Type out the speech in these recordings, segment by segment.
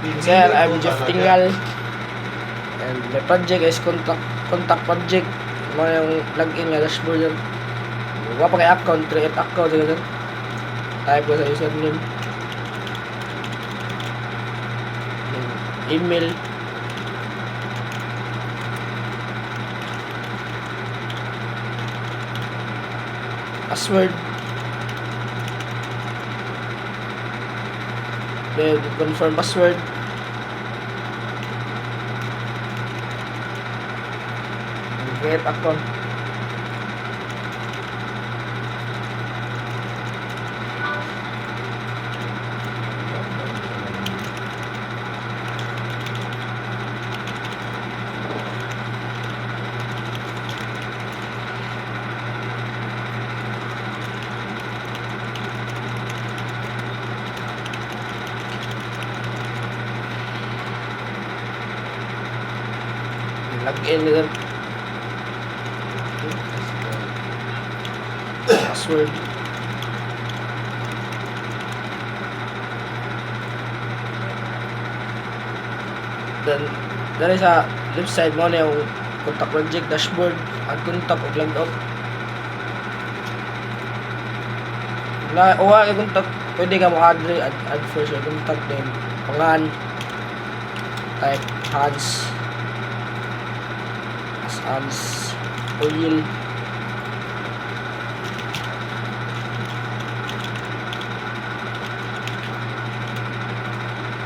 Sir, I'm Jeff Tingal. And my project is contact project. Mga yung login nga dashboard yan. Wala pa kay account, create account. Ganyan. Type ko sa username. Email. Password. Then confirm password. Create account. Login nila. Password. Then, dari sa left side mo na yung contact project dashboard at contact o logout. Wala yung contact, pwede ka mo add first yung contact name, pangalan, type Hans, oil.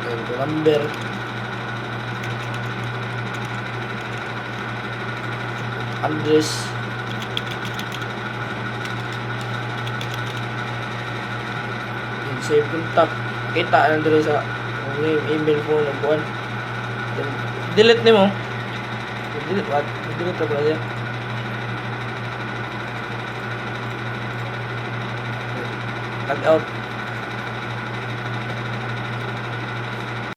Then number. Address. Then save contact. Kita ang dito sa name, email, phone, and buwan. Then delete nimo. Delete what? Delete na siya. Log out.